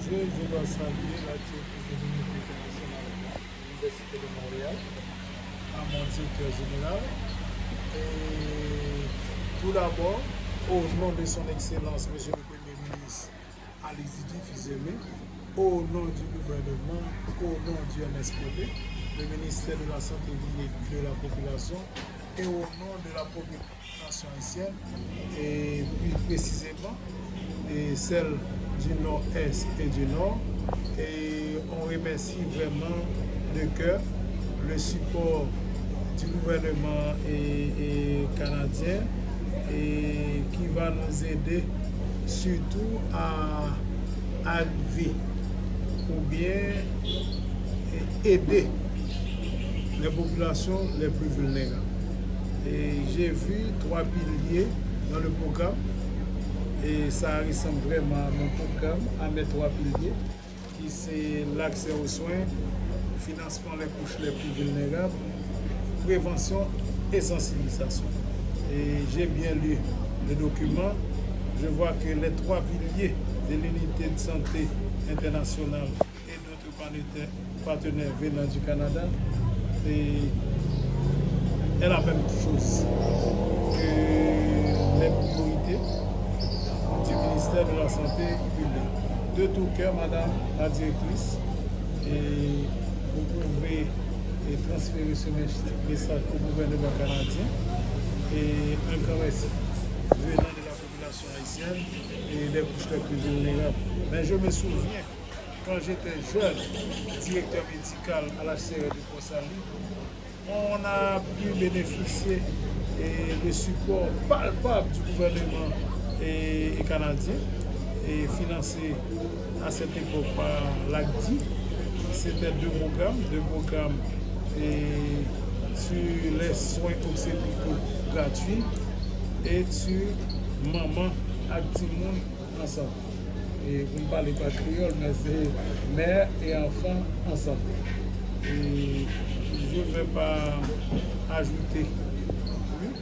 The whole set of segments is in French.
je dois saluer la directrice de l'Unité internationale de l'Université de Montréal, à mon directeur général. Et tout d'abord, au nom de son Excellence, Monsieur le Premier ministre Alizidi Fizeme, au nom du gouvernement, au nom du MSPB, le ministère de la Santé et de la Population, et au nom de la population haïtienne, et plus précisément, et celle du Nord-Est et du Nord. Et on remercie vraiment de cœur le support du gouvernement et canadien et qui va nous aider surtout à arriver ou bien aider les populations les plus vulnérables. Et j'ai vu 3 piliers dans le programme et ça ressemble vraiment à mon programme, à mes 3 piliers, qui c'est l'accès aux soins, financement des couches les plus vulnérables, prévention et sensibilisation. Et j'ai bien lu le document. Je vois que les 3 piliers de l'unité de santé internationale et d'autres partenaires venant du Canada, est la même chose que les priorités du ministère de la Santé publique. De tout cœur, Madame la directrice, et vous pouvez transférer ce message au gouvernement canadien et un grand merci venant de la population haïtienne et des couches les plus vulnérables. Mais je me souviens, quand j'étais jeune, directeur médical à la CRE de Port-Salut, on a pu bénéficier du support palpable du gouvernement et canadien et financé à cette époque par l'ACDI. C'était 2 programmes sur les soins obstétricaux gratuits et sur maman Actimoun ensemble. Et vous ne parlez pas créole, mais c'est mère et enfant ensemble. Et je ne vais pas ajouter plus.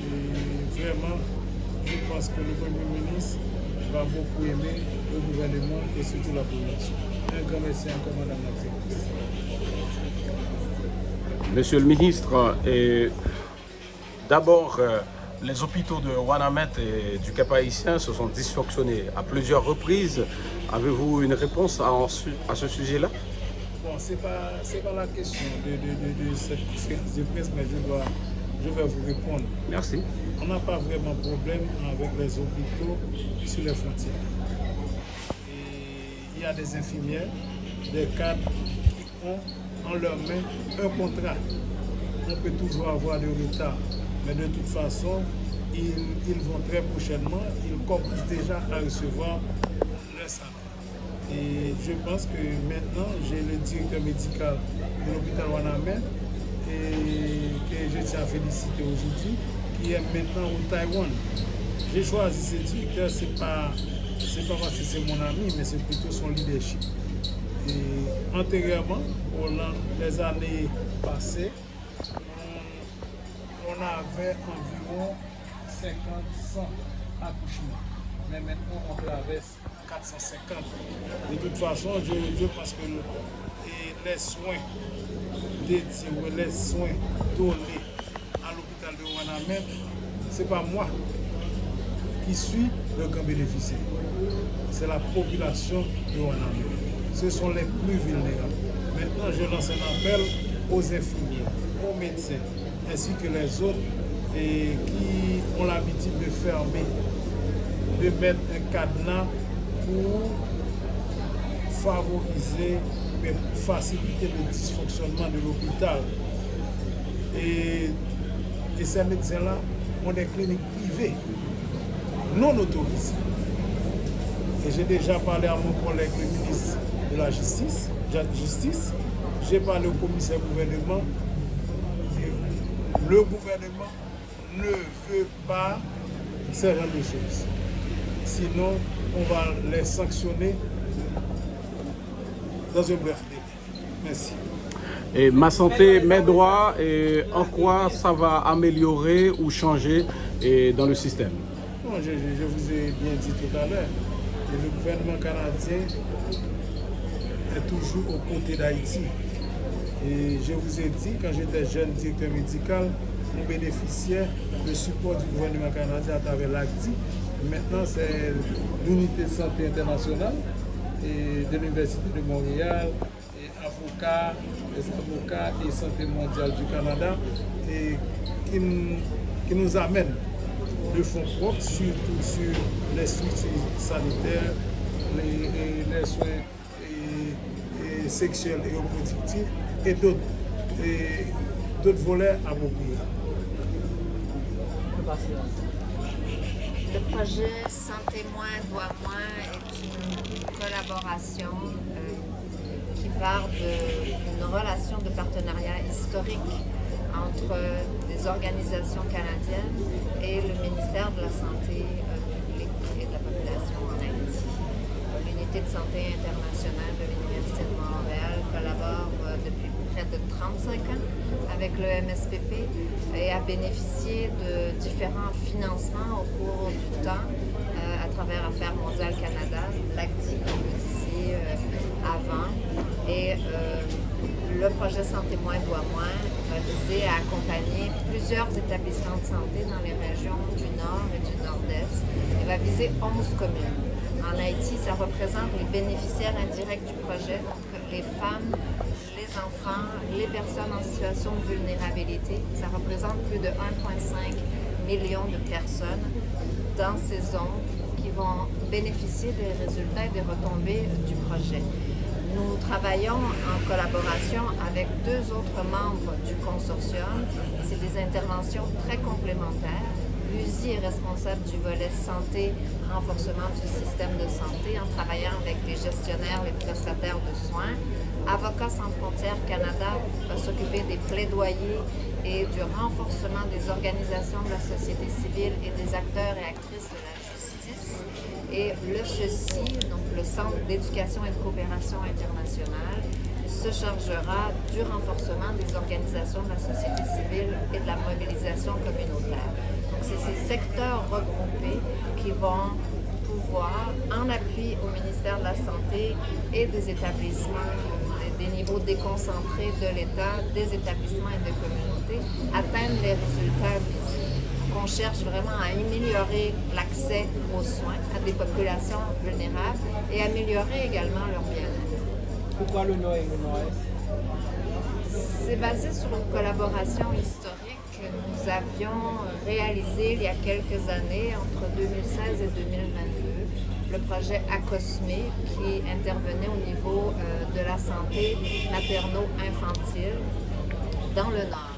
Et vraiment, je pense que le Premier ministre va beaucoup aimer le gouvernement et surtout la population. Un grand merci encore, Madame la directrice. Monsieur le ministre, d'abord, les hôpitaux de Ouanamène et du Cap-Haïtien se sont dysfonctionnés à plusieurs reprises. Avez-vous une réponse à ce sujet-là? Bon, c'est pas la question de cette conférence de presse, mais je vais vous répondre. Merci. On n'a pas vraiment de problème avec les hôpitaux sur les frontières. Et il y a des infirmières, des cadres qui ont en leur main un contrat. On peut toujours avoir des retards, mais de toute façon, ils vont très prochainement, ils commencent déjà à recevoir leur salaire. Et je pense que maintenant, j'ai le directeur médical de l'hôpital Ouanamène et que je tiens à féliciter aujourd'hui, qui est maintenant au Taïwan. J'ai choisi ce directeur, c'est pas parce que c'est mon ami, mais c'est plutôt son leadership. Et antérieurement, les années passées, on avait environ 50-100 accouchements. Mais maintenant, on traverse 450. De toute façon, je pense que les soins dédiés ou les soins donnés à l'hôpital de Ouanamène, ce n'est pas moi qui suis le grand bénéficiaire. C'est la population de Ouanamène. Ce sont les plus vulnérables. Maintenant, je lance un appel aux infirmiers, aux médecins, ainsi que les autres qui ont l'habitude de fermer, de mettre un cadenas pour favoriser, mais faciliter le dysfonctionnement de l'hôpital. Et ces médecins-là ont des cliniques privées non autorisées. Et j'ai déjà parlé à mon collègue, le ministre de la Justice, j'ai parlé au commissaire gouvernement. Le gouvernement ne veut pas ce genre de choses. Sinon, on va les sanctionner dans un bref délai. Merci. Et ma santé, mes droits, et en quoi ça va améliorer ou changer dans le système? Bon, je vous ai bien dit tout à l'heure. Et le gouvernement canadien est toujours aux côtés d'Haïti. Et je vous ai dit, quand j'étais jeune directeur médical, on bénéficiait du support du gouvernement canadien à travers l'ACTI. Maintenant, c'est l'unité de santé internationale et de l'Université de Montréal, et les avocats et Santé mondiale du Canada, et qui nous amène de fonds propres, surtout sur les structures sanitaires, les soins et sexuels et reproductifs et d'autres volets appropriés. Le projet Santé moins, doit moins est une collaboration qui part d'une relation de partenariat historique entre des organisations canadiennes et le ministère de la Santé publique et de la population en Haïti. L'unité de santé internationale de l'Université de Montréal collabore depuis près de 35 ans avec le MSPP et a bénéficié de différents financements au cours du temps à travers Affaires mondiales Canada, l'ACTI, comme vous disiez avant. Et le projet Santé moins, doit moins va viser à accompagner plusieurs établissements de santé dans les régions du Nord et du Nord-Est et va viser 11 communes. En Haïti, ça représente les bénéficiaires indirects du projet, donc les femmes, les enfants, les personnes en situation de vulnérabilité. Ça représente plus de 1,5 million de personnes dans ces zones qui vont bénéficier des résultats et des retombées du projet. Nous travaillons en collaboration avec 2 autres membres du consortium. C'est des interventions très complémentaires. L'USI est responsable du volet santé, renforcement du système de santé en travaillant avec les gestionnaires, les prestataires de soins. Avocats sans frontières Canada va s'occuper des plaidoyers et du renforcement des organisations de la société civile et des acteurs et actrices de la justice. Et le CECI, donc le Centre d'éducation et de coopération internationale, se chargera du renforcement des organisations de la société civile et de la mobilisation communautaire. Donc c'est ces secteurs regroupés qui vont pouvoir, en appui au ministère de la Santé et des établissements, des niveaux déconcentrés de l'État, des établissements et des communautés, atteindre les résultats visés. On cherche vraiment à améliorer l'accès aux soins à des populations vulnérables et améliorer également leur bien-être. Pourquoi le Nord et le Nord-Est? C'est basé sur une collaboration historique que nous avions réalisée il y a quelques années, entre 2016 et 2022, le projet ACOSME qui intervenait au niveau de la santé materno-infantile dans le Nord.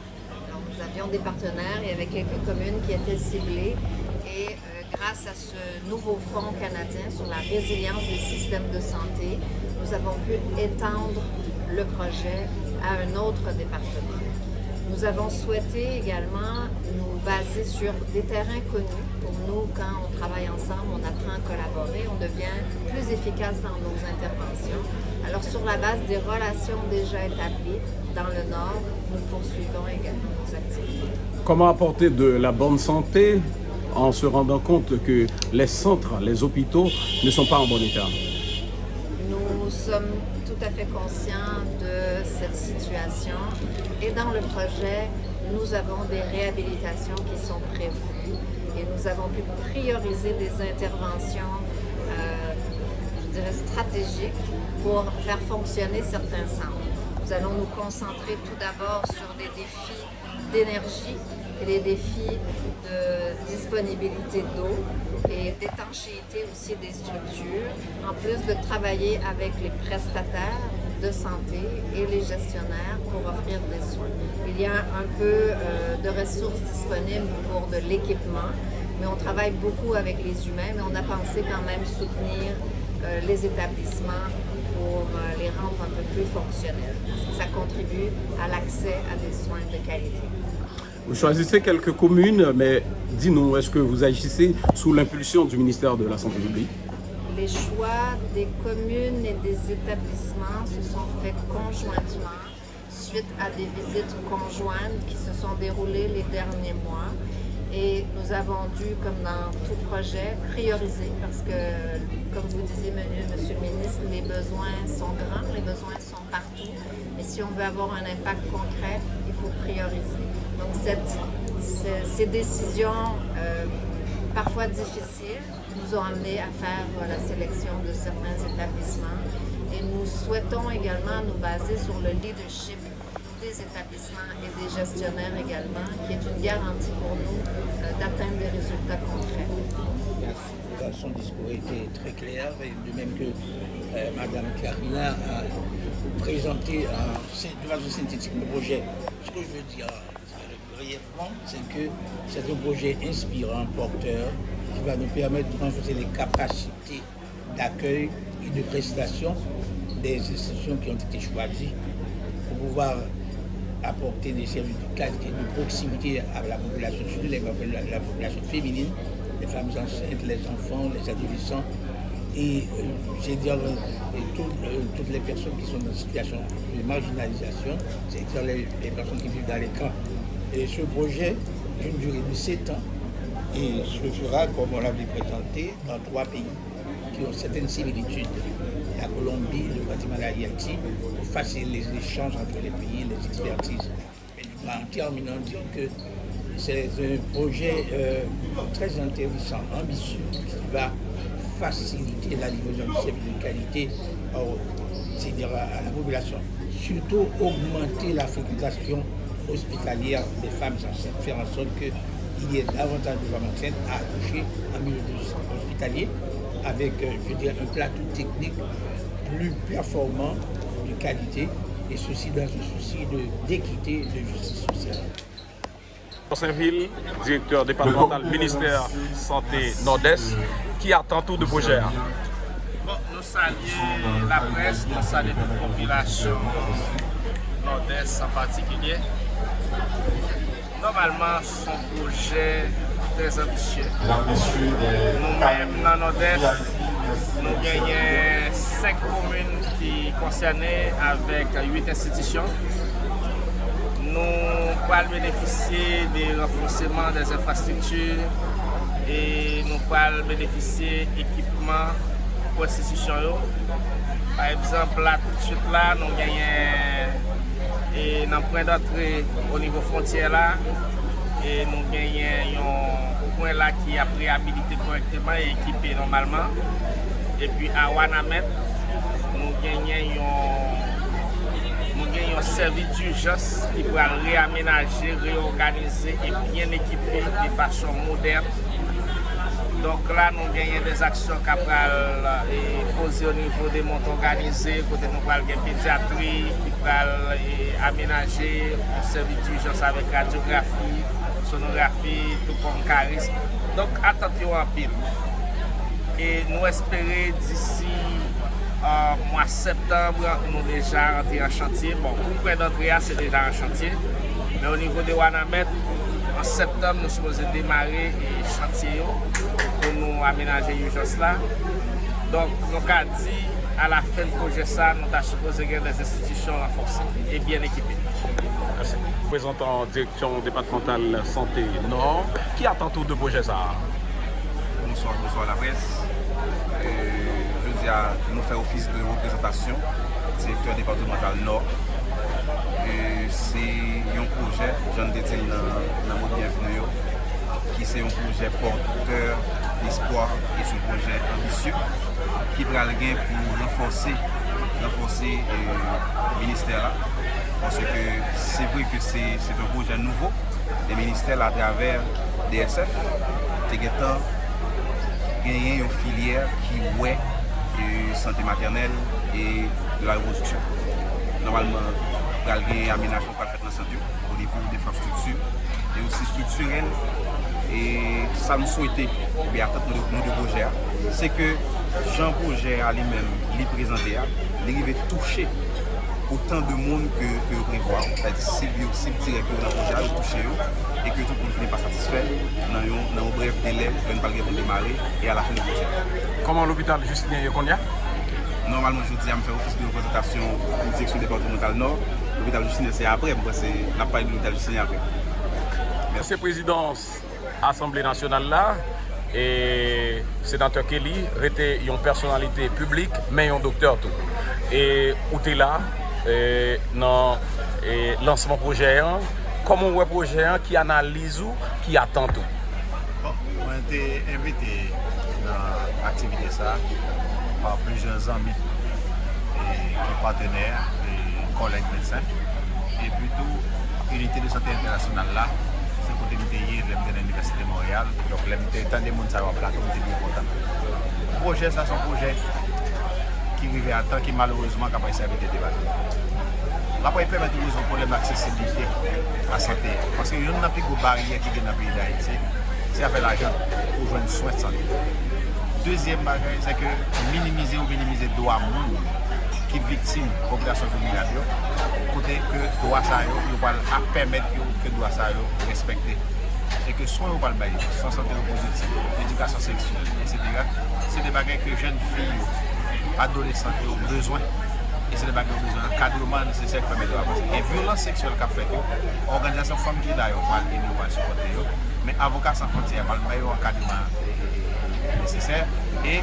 Nous avions des partenaires, il y avait quelques communes qui étaient ciblées et grâce à ce nouveau fonds canadien sur la résilience des systèmes de santé, nous avons pu étendre le projet à un autre département. Nous avons souhaité également nous baser sur des terrains connus. Pour nous, quand on travaille ensemble, on apprend à collaborer, on devient plus efficace dans nos interventions. Alors sur la base des relations déjà établies dans le Nord, nous poursuivons également nos activités. Comment apporter de la bonne santé en se rendant compte que les centres, les hôpitaux ne sont pas en bon état? Nous sommes tout à fait conscients de cette situation et dans le projet, nous avons des réhabilitations qui sont prévues et nous avons pu prioriser des interventions, je dirais, stratégiques pour faire fonctionner certains centres. Nous allons nous concentrer tout d'abord sur des défis d'énergie et des défis de disponibilité d'eau et d'étanchéité aussi des structures, en plus de travailler avec les prestataires de santé et les gestionnaires pour offrir des soins. Il y a un peu de ressources disponibles pour de l'équipement, mais on travaille beaucoup avec les humains, mais on a pensé quand même soutenir les établissements pour les rendre un peu plus fonctionnels. Ça contribue à l'accès à des soins de qualité. Vous choisissez quelques communes, mais dis-nous, est-ce que vous agissez sous l'impulsion du ministère de la Santé publique? Les choix des communes et des établissements se sont faits conjointement suite à des visites conjointes qui se sont déroulées les derniers mois. Et nous avons dû, comme dans tout projet, prioriser parce que, comme vous disiez, Monsieur le ministre, les besoins sont grands, les besoins sont partout. Et si on veut avoir un impact concret, il faut prioriser. Donc, ces décisions, parfois difficiles, nous ont amenés à faire la sélection de certains établissements. Et nous souhaitons également nous baser sur le leadership des établissements et des gestionnaires également, qui est une garantie pour nous d'atteindre des résultats concrets. Merci. Son discours était très clair, et de même que Mme Karina a présenté de façon synthétique le projet. Ce que je veux dire brièvement, c'est que c'est un projet inspirant, porteur, qui va nous permettre de renforcer les capacités d'accueil et de prestation des institutions qui ont été choisies pour pouvoir apporter des services de qualité, de proximité à la population, surtout la population féminine, les femmes enceintes, les enfants, les adolescents et toutes les personnes qui sont dans une situation de marginalisation, c'est-à-dire les personnes qui vivent dans les camps. Et ce projet, d'une durée de 7 ans, et se fera, comme on l'avait présenté, dans 3 pays qui ont certaines similitudes. La Colombie, le Guatemala et Haïti, pour faciliter les échanges entre les pays, les expertises. Et en terminant, dire que c'est un projet très intéressant, ambitieux, qui va faciliter la livraison de services de qualité à la population. Surtout augmenter la fréquentation hospitalière des femmes enceintes, faire en sorte qu'il y ait davantage de femmes enceintes à accoucher en milieu hospitalier, avec un plateau technique plus performant, de qualité, et ceci dans un souci d'équité et de justice sociale. Saint-Ville, directeur départemental ministère Santé Nord-Est, qui attend tout de projet. Bon, nous saluons la presse, nous saluons la population Nord-Est en particulier. Normalement, son projet très ambitieux. Nous-mêmes, dans Nord-Est, nous gagnons 5 communes qui sont concernées avec 8 institutions. Nous allons bénéficier des renforcements des infrastructures et nous allons bénéficier d'équipements pour les institutions. Par exemple, là, tout de suite, là, nous gagnons un point d'entrée au niveau frontière là, et nous gagnons un point là qui est réhabilité correctement et équipé normalement. Et puis à Wanamet, nous gagnons un service d'urgence qui pourra réaménager, réorganiser et bien équiper de façon moderne. Donc là, nous gagnons des actions qui sont posées au niveau des mondes organisés, côté nous avons une pédiatrie qui pourra aménager un service d'urgence avec radiographie, sonographie, tout comme charisme. Donc attendez-vous en pile. Et nous espérons d'ici mois de septembre, nous déjà rentrés en chantier. Bon, le point d'entrée, c'est déjà en chantier. Mais au niveau de Wanamet, en septembre, nous sommes supposés démarrer le chantier pour nous aménager l'urgence là. Donc, nous avons dit, à la fin du projet, nous avons supposé avoir des institutions renforcées et bien équipées. Merci. Représentant direction départementale santé Nord, qui attend tout de projet ça? Bonsoir à la presse. Je dis à nous faire office de représentation, directeur départemental Nord. C'est un projet, j'en ai dit dans mon bienvenue, qui c'est un projet porteur d'espoir et c'est un projet ambitieux qui prend le gain pour renforcer le ministère là. Parce que c'est vrai que c'est un projet nouveau. Le ministère à travers DSF, gagner une filière qui est santé maternelle et de la reproduction. Normalement, il y a un aménagement qui est fait dans la santé au niveau des infrastructures et aussi structurel. Et ça nous souhaitait, bien attendre nous de projet, c'est que Jean Projet à lui-même, il est présenté, il va toucher autant de monde que vous prévoit. C'est-à-dire si le directeur dans le projet, toucher et que tout le monde n'est pas satisfait, dans un bref délai, on ne va pas démarrer et à la fin du projet. Comment l'hôpital Justinien Yokonia? Normalement, je dis à me faire office de représentation pour direction départementale Nord. L'hôpital Justinien, c'est après, parce que n'a pas eu de l'hôpital Justinien après. Merci, Présidence. Assemblée nationale là, et sénateur Kelly était une personnalité publique, mais un docteur tout. Et où tu es là, dans le lancement projet, comment on projet qui analyse ou qui attend tout? Bon, on a été invité dans l'activité ça par plusieurs amis et partenaires et collègues médecins. Et plutôt, l'unité de santé internationale là, c'est pour l'unité de l'Université de Montréal. Donc, l'unité tant de monde ça va plateau, c'est important. Le projet, ça, c'est un projet qui arrive à temps, qui malheureusement n'a pas servi de débat. La première permet de résoudre le problème d'accessibilité à la santé. Parce qu'il y a une plus grosse barrière qui est dans le pays d'Haïti, c'est avec l'argent pour jouer un soin de santé. Deuxième barrière, c'est que minimiser le droit monde qui victime de la population vulnérable, côté que le droit ça va permettre que le droit ça respecté. Et que soins au balbaï, sans santé positive, l'éducation sexuelle, etc., c'est des bagages que jeunes filles, adolescents ont besoin. Et c'est des bagages qui ont besoin d'encadrement nécessaire pour permettre de avancer. Et violence sexuelle qu'a fait, l'organisation Femmes qui d'ailleurs parle et nous va supporter, mais Avocats sans frontières parle de meilleur encadrement nécessaire. Et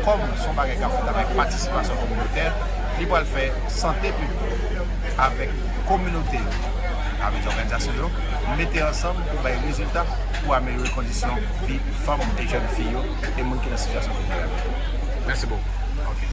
comme son bagage qu'a fait avec participation communautaire, il va le faire santé publique avec communauté, avec les organisations, mettez ensemble pour avoir des résultats pour améliorer les conditions de vie, femmes et jeunes filles et les gens qui sont dans la situation vulnérable. Merci beaucoup.